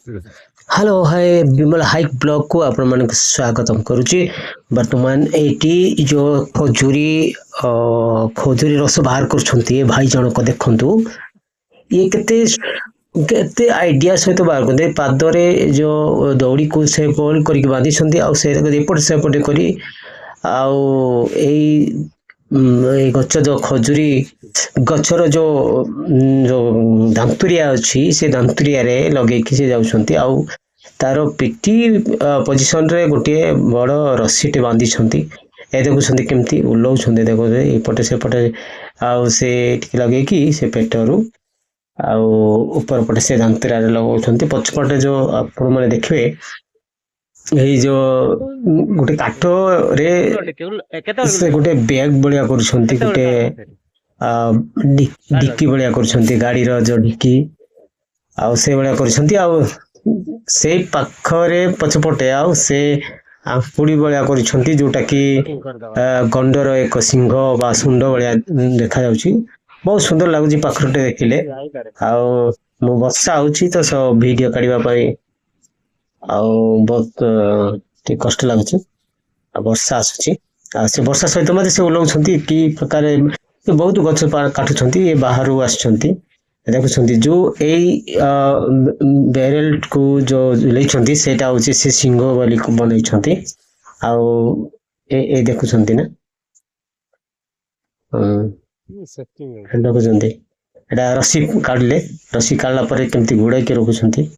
Hello hi विमल hike blog को आपण मान स्वागतम करुच्ची। वर्तमान एटी जो खजूरी रस बाहर कर भाई जनक देखु ये केते केते आइडिया सहित बाहर करते पादरे जो दौड़ी को से गोल करके बांधी आउ से एपटे सेपटे करी आउ एई गच जो खजूरी गचर जो दांतुरिया अच्छी से दांतुरिया रे लगे से जाउछंती आउ तार पिटी पोजिशन रे गोटे बड़ रस्सी टे बांधी ए देखुं केमती उल्लाऊँ देखो एपटे सेपटे आउ से लगे कि से पेटरू आउ ऊपर पटे से दांतुरिया रे लगाउछंती पछपटे जो आपण माने देखिबे यही जो गोटे काठ रे से गोटे बैग बलिया करुछंती गोटे डिक्की बलिया करुछंती गाड़ी रो जो डिक्की आउ से बलिया करुछंती आउ से पाखरे पछपटे आउ से आंकुड़ी बलिया करुछंती जोटा कि गंडर एक सिंह बा सुंड बलिया देखा जाउची बहुत सुंदर लागुची पाखरटे देखिले आउ मो वर्षा आउची तो सब वीडियो काढिबा पई आउ बहुत ठीक कष्ट लाଗୁଛି वर्षा आସୁଛି से वर्षा सहित मते से उलाउछंती कि प्रकार बहुत गछ काटुछंती ये बाहरु आछंती देखुछंती जो एई बैरल को जो लेछंती सेटा होची से सिंह वाली को बनैछंती आउ ए देखुछंती ना देखुछंती एटा रस्सी काढले रस्सी काढला परे केमती गुड़ाई के रखुछंती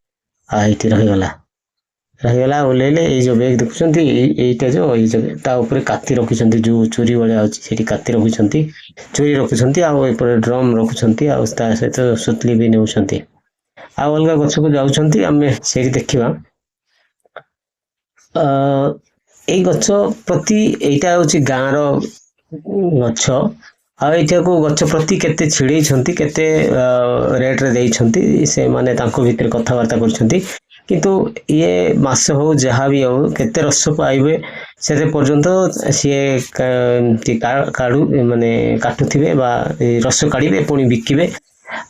आ इति रहीगला ओलेले ये जो बैग देखुछंती एटा जो ये जो ता ऊपर काती रखुछंती जो चोरी वाला अछि सेठी काती रखुछंती चोरी रखुछंती आ ऊपर ड्रम रखुछंती आ ता सहित सुतली भी नेउछंती आ अलगा गछ को जाउछंती हमें सेठी देखिबा ए गछ प्रति एटा होछि गां रो गछ आ एटा को गछ प्रति केते छिड़ै छंती केते रेट रे देई छंती से माने तांको भीतर कथा वार्ता करछंती किंतु ये मास हो जहाँ भी हो केते रस पाइबे से पर्यंत सी काढ़ू माने काटुथिबे बा रस काढ़िबे पुणी बिकिबे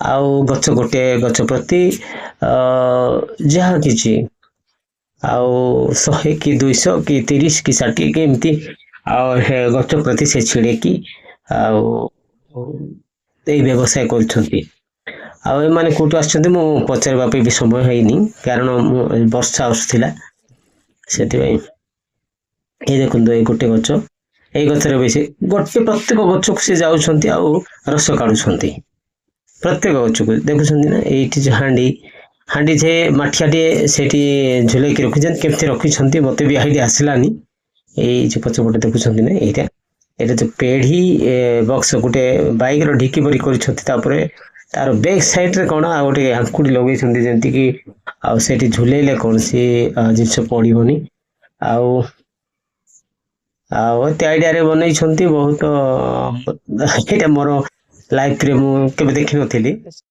आउ गछ गोटे गछ प्रति जहाँ किछि आउ 100 कि 200 कि 30 कि 60 कि एमती आउ गछ प्रति से छिड़े कि आउ ए व्यवसाय करछंती आउ माने कोटु आछंती मु पचारबा पे भी समय हैनी कारण वर्षा आउथिला सेति भाई ए देखंतो ए गोटे गछ ए गछरे बेसी गोटे प्रत्येक गछ से जाउछंती आउ रस काढुछंती प्रत्येक गछ को देखुछंती ना एठी जे हांडी जे माठियाटे सेठी झुले के रखिजन केमते रखिछंती मते भी आइडिया आसिलानी ए जे पछपटे देखुछंती ना एटा जो पेढ़ी बॉक्स गोटे बाइक रो ढिकी भरी करिछंती तापरे तार बैक साइड रे कोन आ गोटे आंकुड़ी लगै छंती जेंति कि आ सेठी झुलेले कोन सी जिंस पड़िबोनी आउ एते आइडिया रे बनै छंती बहुत एटा मोर लाइफ रे मु केबे देखि नथिली।